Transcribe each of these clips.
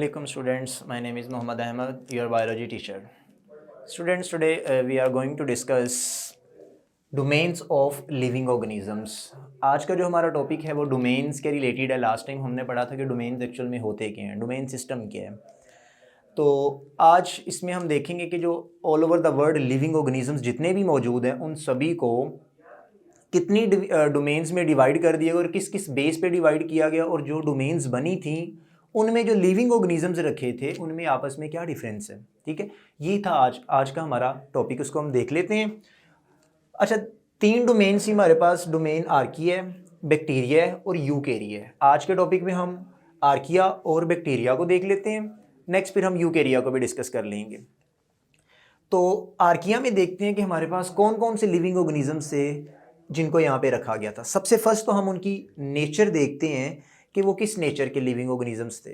Welcome students, my name is Mohammad Ahmed, your biology teacher. Students, today we are going to discuss domains of living organisms. आज का जो हमारा topic है वो domains के related है. लास्ट टाइम हमने पढ़ा था कि डोमेन्स एक्चुअल में होते क्या हैं, डोमेन सिस्टम क्या है. तो आज इसमें हम देखेंगे कि जो all over the world living organisms जितने भी मौजूद हैं उन सभी को कितनी डोमेन्स में डिवाइड कर दिया गया और किस किस बेस पे डिवाइड किया गया, और जो डोमेन्स बनी थी उनमें जो लिविंग ऑर्गेनिजम्स रखे थे उनमें आपस में क्या डिफरेंस है. ठीक है, ये था आज का हमारा टॉपिक, उसको हम देख लेते हैं. अच्छा, 3 डोमेन्स ही हमारे पास, डोमेन आर्किया है, बैक्टीरिया है और यूकेरिया है. आज के टॉपिक में हम आर्किया और बैक्टीरिया को देख लेते हैं. नेक्स्ट फिर हम यूकेरिया को भी डिस्कस कर लेंगे. तो आर्किया में देखते हैं कि हमारे पास कौन कौन से लिविंग ऑर्गेनिजम्स थे जिनको यहाँ पे रखा गया था. सबसे फर्स्ट तो हम उनकी नेचर देखते हैं कि वो किस नेचर के लिविंग ऑर्गेनिजम्स थे.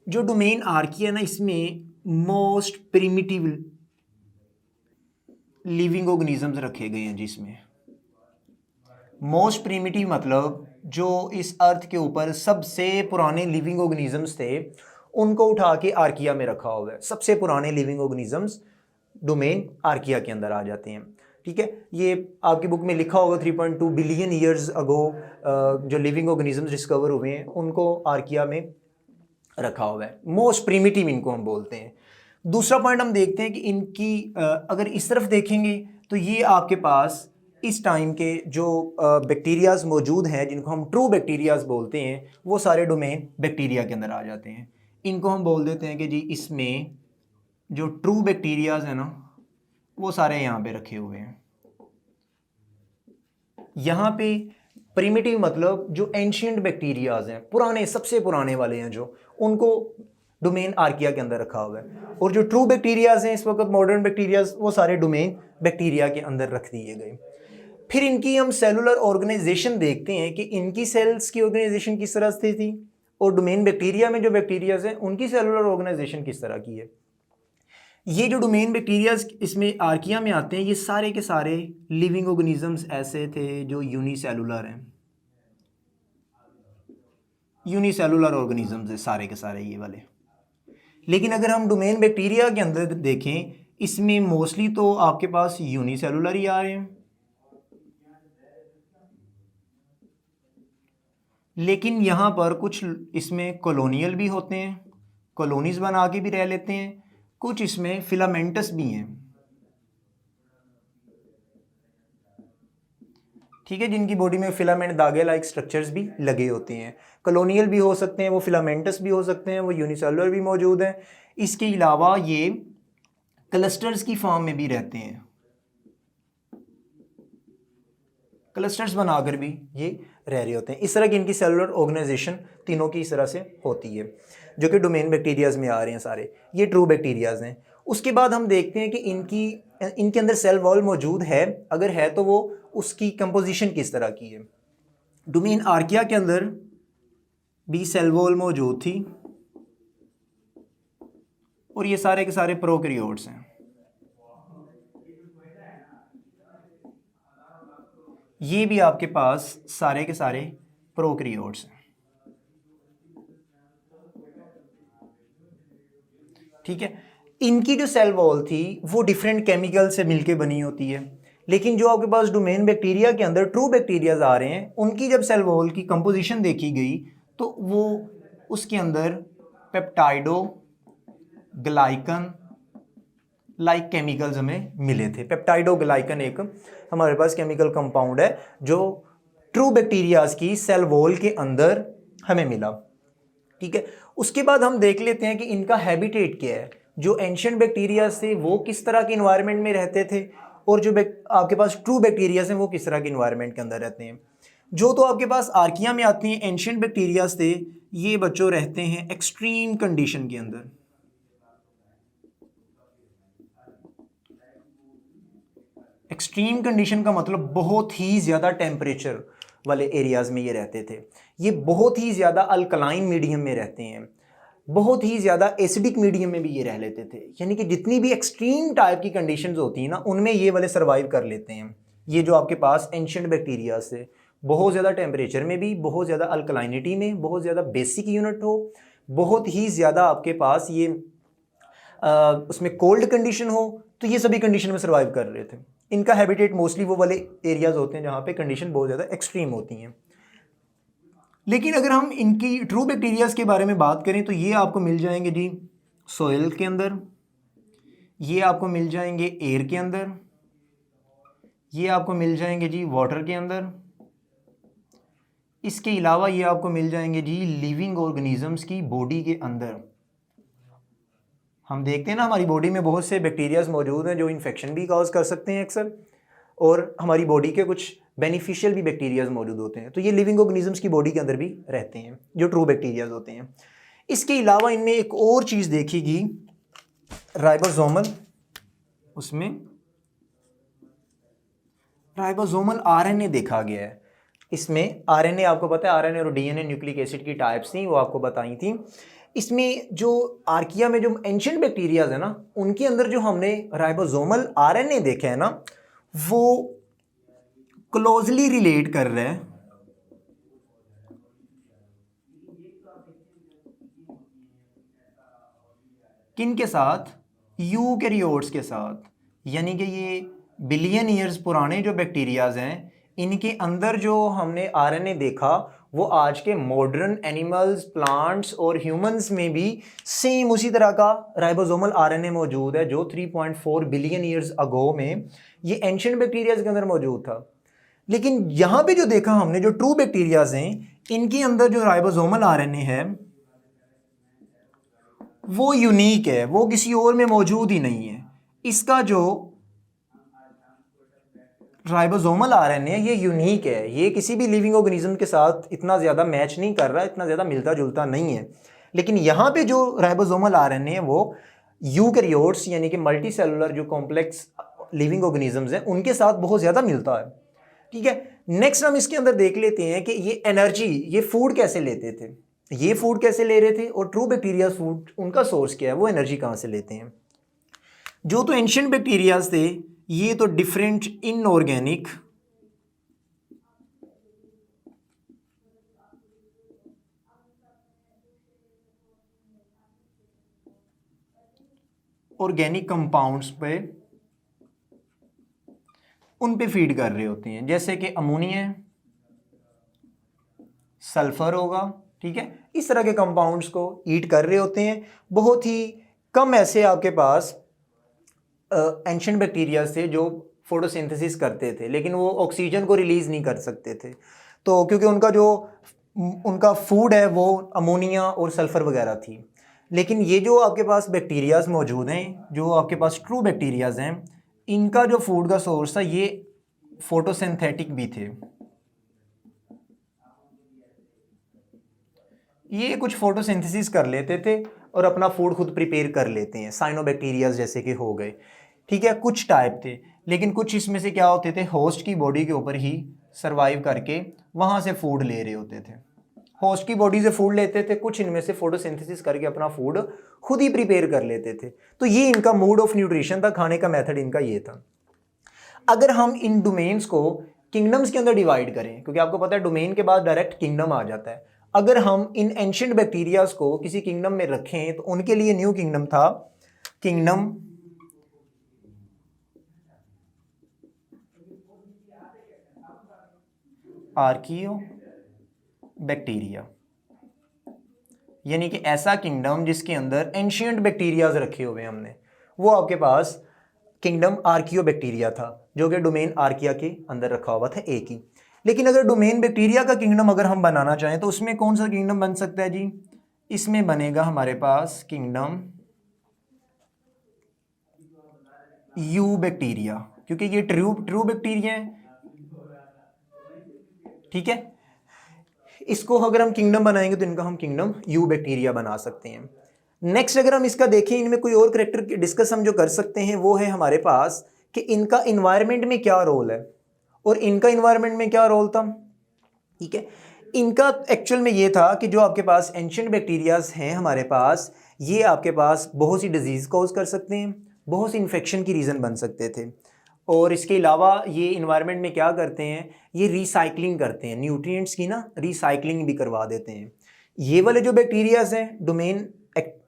जो डोमेन आर्किया ना, इसमें मोस्ट प्रिमिटिव लिविंग ऑर्गेनिजम्स रखे गए हैं. जिसमें मोस्ट प्रिमिटिव मतलब जो इस अर्थ के ऊपर सबसे पुराने लिविंग ऑर्गेनिजम्स थे उनको उठा के आर्किया में रखा हुआ है. सबसे पुराने लिविंग ऑर्गेनिजम्स डोमेन आर्किया के अंदर आ जाते हैं. ठीक है, ये आपकी बुक में लिखा होगा 3.2 बिलियन ईयर्स अगो जो लिविंग ऑर्गेनिजम्स डिस्कवर हुए हैं उनको आर्किया में रखा हुआ है. मोस्ट प्रिमिटिव इनको हम बोलते हैं. दूसरा पॉइंट हम देखते हैं कि इनकी अगर इस तरफ देखेंगे तो ये आपके पास इस टाइम के जो बैक्टीरियाज मौजूद हैं जिनको हम ट्रू बैक्टीरियाज बोलते हैं वो सारे डोमेन बैक्टीरिया के अंदर आ जाते हैं. इनको हम बोल देते हैं कि जी इसमें जो ट्रू बैक्टीरियाज हैं ना वो सारे यहाँ पे रखे हुए हैं. यहाँ पे प्रिमिटिव मतलब जो एंशियंट बैक्टीरियाज हैं, पुराने, सबसे पुराने वाले हैं जो, उनको डोमेन आर्किया के अंदर रखा हुआ है. और जो ट्रू बैक्टीरियाज हैं इस वक्त मॉडर्न बैक्टीरियाज, वो सारे डोमेन बैक्टीरिया के अंदर रख दिए गए. फिर इनकी हम सेलुलर ऑर्गेनाइजेशन देखते हैं कि इनकी सेल्स की ऑर्गेनाइजेशन किस तरह से थी और डोमेन बैक्टीरिया में जो बैक्टीरियाज हैं उनकी सेलुलर ऑर्गेनाइजेशन किस तरह की है. ये जो डोमेन बैक्टीरियाज इसमें आर्किया में आते हैं, ये सारे के सारे लिविंग ऑर्गेनिजम्स ऐसे थे जो यूनिसेलुलर हैं. यूनिसेलुलर ऑर्गेनिजम्स है सारे के सारे ये वाले. लेकिन अगर हम डोमेन बैक्टीरिया के अंदर देखें, इसमें मोस्टली तो आपके पास यूनिसेलुलर ही आ रहे हैं. लेकिन यहाँ पर कुछ इसमें कॉलोनियल भी होते हैं, कॉलोनीज बना के भी रह लेते हैं. कुछ इसमें फिलामेंटस भी हैं. ठीक है, जिनकी बॉडी में फिलामेंट धागे लाइक स्ट्रक्चर्स भी लगे होते हैं. कॉलोनियल भी हो सकते हैं, वो फिलामेंटस भी हो सकते हैं, वो यूनिसेलुलर भी मौजूद हैं. इसके अलावा ये क्लस्टर्स की फॉर्म में भी रहते हैं. क्लस्टर्स बनाकर भी ये रह रहे होते हैं. इस तरह की इनकी सेलुलर ऑर्गेनाइजेशन तीनों की इस तरह से होती है जो कि डोमेन बैक्टीरियाज में आ रहे हैं सारे. ये ट्रू बैक्टीरियाज हैं. उसके बाद हम देखते हैं कि इनके अंदर सेल वॉल मौजूद है. अगर है तो वो उसकी कंपोजिशन किस तरह की है. डोमेन आर्किया के अंदर भी सेल वॉल मौजूद थी और ये सारे के सारे प्रोकैरियोट्स हैं. ये भी आपके पास सारे के सारे प्रोकैरियोट्स हैं. ठीक है, इनकी जो सेल वॉल थी वो डिफरेंट केमिकल से मिलके बनी होती है. लेकिन जो आपके पास डोमेन बैक्टीरिया के अंदर ट्रू बैक्टीरियाज आ रहे हैं उनकी जब सेल वॉल की कंपोजिशन देखी गई तो वो उसके अंदर पेप्टाइडो ग्लाइकन लाइक केमिकल्स हमें मिले थे. पेप्टाइडो ग्लाइकन एक हमारे पास केमिकल कंपाउंड है जो ट्रू बैक्टीरियाज की सेल वॉल के अंदर हमें मिला. ठीक है, उसके बाद हम देख लेते हैं कि इनका हैबिटेट क्या है. जो एंशियंट बैक्टीरियाज थे वो किस तरह के इन्वायरमेंट में रहते थे और जो आपके पास ट्रू बैक्टीरियाज हैं वो किस तरह के इन्वायरमेंट के अंदर रहते हैं. जो तो आपके पास आर्किया में आती हैं एंशियंट बैक्टीरियाज थे, ये बच्चों रहते हैं एक्सट्रीम कंडीशन के अंदर. एक्सट्रीम कंडीशन का मतलब बहुत ही ज़्यादा टेम्परेचर वाले एरियाज़ में ये रहते थे. ये बहुत ही ज़्यादा अल्कलाइन मीडियम में रहते हैं, बहुत ही ज़्यादा एसिडिक मीडियम में भी ये रह लेते थे. यानी कि जितनी भी एक्सट्रीम टाइप की कंडीशंस होती हैं ना उनमें ये वाले सर्वाइव कर लेते हैं. ये जो आपके पास एंशियंट बैक्टीरिया से बहुत ज़्यादा टेम्परेचर में भी, बहुत ज़्यादा अल्कलाइनिटी में, बहुत ज़्यादा बेसिक यूनिट हो, बहुत ही ज़्यादा आपके पास ये उसमें कोल्ड कंडीशन हो, तो ये सभी कंडीशन में सर्वाइव कर रहे थे। इनका हैबिटेट मोस्टली वो वाले एरियाज होते हैं जहाँ पे कंडीशन बहुत ज़्यादा एक्सट्रीम होती हैं। लेकिन अगर हम इनकी ट्रू बैक्टीरियाज के बारे में बात करें तो ये आपको मिल जाएंगे जी सोइल के अंदर, ये आपको मिल जाएंगे एयर के अंदर, ये आपको मिल जाएंगे जी वाटर के अंदर, इसके अलावा ये आपको मिल जाएंगे जी लिविंग ऑर्गेनिजम्स की बॉडी के अंदर। हम देखते हैं ना हमारी बॉडी में बहुत से बैक्टीरियाज मौजूद हैं जो इन्फेक्शन भी कॉज कर सकते हैं अक्सर, और हमारी बॉडी के कुछ बेनिफिशियल भी बैक्टीरियाज मौजूद होते हैं, तो ये लिविंग ऑर्गेनिजम्स की बॉडी के अंदर भी रहते हैं जो ट्रू बैक्टीरियाज होते हैं। इसके अलावा इनमें एक और चीज़ देखेगी राइबोसोमल, उसमें राइबोसोमल आरएनए देखा गया है। इसमें आरएनए आपको पता है, आरएनए और डीएनए न्यूक्लिक एसिड की टाइप्स थी, वो आपको बताई थी। इसमें जो आर्किया में जो एंशिएंट बैक्टीरियाज है ना, उनके अंदर जो हमने राइबोसोमल आरएनए देखे हैं ना, वो क्लोजली रिलेट कर रहे हैं किन के साथ, यूकैरियोट्स के साथ। यानी कि ये बिलियन ईयर्स पुराने जो बैक्टीरियाज हैं, इनके अंदर जो हमने आरएनए देखा वो आज के मॉडर्न एनिमल्स, प्लांट्स और ह्यूमंस में भी सेम उसी तरह का राइबोसोमल आरएनए मौजूद है जो 3.4 बिलियन ईयर्स अगो में ये एंशिएंट बैक्टीरियाज के अंदर मौजूद था। लेकिन यहाँ पे जो देखा हमने, जो ट्रू बैक्टीरियाज हैं, इनके अंदर जो राइबोसोमल आरएनए है वो यूनिक है, वो किसी और में मौजूद ही नहीं है। इसका जो राइबोसोमल आरएनए ये यूनिक है, ये किसी भी लिविंग ऑर्गेनिज्म के साथ इतना ज़्यादा मैच नहीं कर रहा, इतना ज़्यादा मिलता जुलता नहीं है। लेकिन यहाँ पे जो राइबोसोमल आरएनए है वो यूकैरियोट्स यानी कि मल्टी सेलुलर जो कॉम्प्लेक्स लिविंग ऑर्गेनिजम्स हैं उनके साथ बहुत ज़्यादा मिलता है। ठीक है, नेक्स्ट हम इसके अंदर देख लेते हैं कि ये एनर्जी, ये फूड कैसे लेते थे, ये फूड कैसे ले रहे थे, और ट्रू बैक्टीरिया फूड उनका सोर्स क्या है, वो एनर्जी कहाँ से लेते हैं। जो तो एंशिएंट बैक्टीरियाज थे ये तो डिफरेंट इनऑर्गेनिक ऑर्गेनिक कंपाउंड्स पे उन पे फीड कर रहे होते हैं, जैसे कि अमोनिया, सल्फर होगा। ठीक है, इस तरह के कंपाउंड्स को ईट कर रहे होते हैं। बहुत ही कम ऐसे आपके पास एंशिएंट बैक्टीरिया थे जो फोटोसिंथेसिस करते थे, लेकिन वो ऑक्सीजन को रिलीज नहीं कर सकते थे, तो क्योंकि उनका फूड है वो अमोनिया और सल्फर वगैरह थी। लेकिन ये जो आपके पास बैक्टीरियाज मौजूद हैं, जो आपके पास ट्रू बैक्टीरियाज हैं, इनका जो फूड का सोर्स था ये फोटोसिंथेटिक भी थे। ये कुछ फोटोसिंथेसिस कर लेते थे और अपना फूड खुद प्रिपेयर कर लेते हैं, साइनोबैक्टीरियाज जैसे कि हो गए। ठीक है, कुछ टाइप थे, लेकिन कुछ इसमें से क्या होते थे, होस्ट की बॉडी के ऊपर ही सरवाइव करके वहाँ से फूड ले रहे होते थे, होस्ट की बॉडी से फूड लेते थे। कुछ इनमें से फोटोसिंथेसिस करके अपना फूड खुद ही प्रिपेयर कर लेते थे। तो ये इनका मोड ऑफ न्यूट्रिशन था, खाने का मेथड इनका ये था। अगर हम इन डोमेन्स को किंगडम्स के अंदर डिवाइड करें, क्योंकि आपको पता है डोमेन के बाद डायरेक्ट किंगडम आ जाता है, अगर हम इन एंशिएंट बैक्टीरियाज को किसी किंगडम में रखें तो उनके लिए न्यू किंगडम था किंगडम आर्कियो बैक्टीरिया, यानी कि ऐसा किंगडम जिसके अंदर एंशिएंट बैक्टीरियाज रखे हुए हमने, वो आपके पास किंगडम आर्कियो बैक्टीरिया था, जो कि डोमेन आर्किया के अंदर रखा हुआ था एक ही। लेकिन अगर डोमेन बैक्टीरिया का किंगडम अगर हम बनाना चाहें तो उसमें कौन सा किंगडम बन सकता है जी, इसमें बनेगा हमारे पास किंगडम यू बैक्टीरिया, क्योंकि ये ट्रू बैक्टीरिया है। ठीक है, इसको अगर हम किंगडम बनाएंगे तो इनका हम किंगडम यू बैक्टीरिया बना सकते हैं। नेक्स्ट अगर हम इसका देखें, इनमें कोई और करेक्टर डिस्कस हम जो कर सकते हैं वो है हमारे पास कि इनका इन्वायरमेंट में क्या रोल है और इनका इन्वायरमेंट में क्या रोल था। ठीक है, इनका एक्चुअल में ये था कि जो आपके पास एंशिएंट बैक्टीरियाज हैं हमारे पास, ये आपके पास बहुत सी डिजीज़ कॉज कर सकते हैं, बहुत सी इन्फेक्शन की रीज़न बन सकते थे। और इसके अलावा ये इन्वायरमेंट में क्या करते हैं, ये रिसाइकलिंग करते हैं, न्यूट्रिएंट्स की ना रिसाइकलिंग भी करवा देते हैं। ये वाले जो बैक्टीरियाज हैं, डोमेन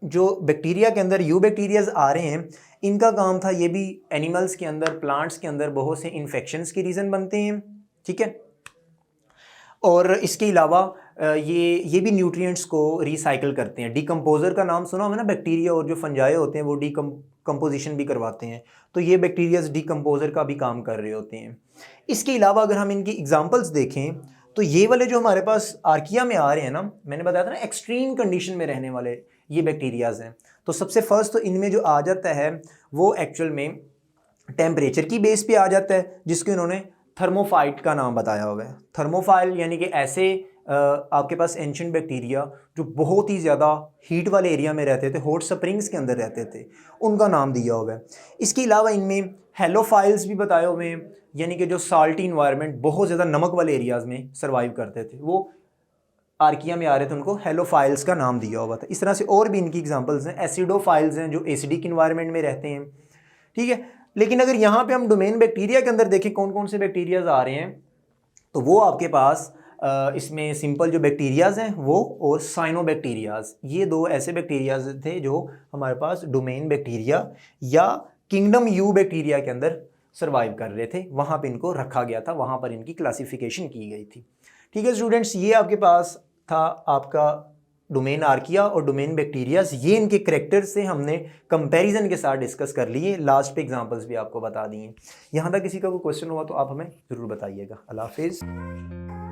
जो बैक्टीरिया के अंदर यू बैक्टीरियाज आ रहे हैं, इनका काम था, ये भी एनिमल्स के अंदर, प्लांट्स के अंदर बहुत से इन्फेक्शंस की रीज़न बनते हैं, ठीक है। और इसके अलावा ये भी न्यूट्रिएंट्स को रिसाइकिल करते हैं। डिकम्पोज़र का नाम सुना होगा ना, बैक्टीरिया और जो फंजाई होते हैं वो कंपोजिशन भी करवाते हैं, तो ये बैक्टीरियाज डिकम्पोज़र का भी काम कर रहे होते हैं। इसके अलावा अगर हम इनकी एग्जांपल्स देखें तो ये वाले जो हमारे पास आर्किया में आ रहे हैं ना, मैंने बताया था ना एक्सट्रीम कंडीशन में रहने वाले ये बैक्टीरियाज हैं। तो सबसे फर्स्ट तो इनमें जो आ जाता है वो एक्चुअल में टेम्परेचर की बेस पे आ जाता है, जिसको इन्होंने थर्मोफाइट का नाम बताया हुआ है। थर्मोफाइल यानी कि ऐसे आपके पास एंशिएंट बैक्टीरिया जो बहुत ही ज़्यादा हीट वाले एरिया में रहते थे, हॉट स्प्रिंग्स के अंदर रहते थे, उनका नाम दिया हुआ है। इसके अलावा इनमें हेलोफाइल्स भी बताए हुए हैं, यानी कि जो साल्टी इन्वायरमेंट, बहुत ज़्यादा नमक वाले एरियाज़ में सर्वाइव करते थे, वो आर्किया में आ रहे थे, उनको हेलोफाइल्स का नाम दिया हुआ था। इस तरह से और भी इनकी एग्जांपल्स हैं। एसिडोफाइल्स हैं जो एसिडिक इन्वायरमेंट में रहते हैं, ठीक है। लेकिन अगर यहाँ पे हम डोमेन बैक्टीरिया के अंदर देखें कौन कौन से बैक्टीरियाज आ रहे हैं, तो वो आपके पास इसमें सिंपल जो बैक्टीरियाज हैं वो और साइनोबैक्टीरियाज, ये दो ऐसे बैक्टीरियाज थे जो हमारे पास डोमेन बैक्टीरिया या किंगडम यू बैक्टीरिया के अंदर सर्वाइव कर रहे थे। वहाँ पे इनको रखा गया था, वहाँ पर इनकी क्लासिफिकेशन की गई थी, ठीक है स्टूडेंट्स। ये आपके पास था आपका डोमेन आर्किया और डोमेन बैक्टीरियाज। ये इनके करेक्टर से हमने कंपैरिजन के साथ डिस्कस कर लिए, लास्ट पे एग्जांपल्स भी आपको बता दिए। यहाँ तक किसी का कोई क्वेश्चन हुआ तो आप हमें ज़रूर बताइएगा। अल्लाह हाफिज़।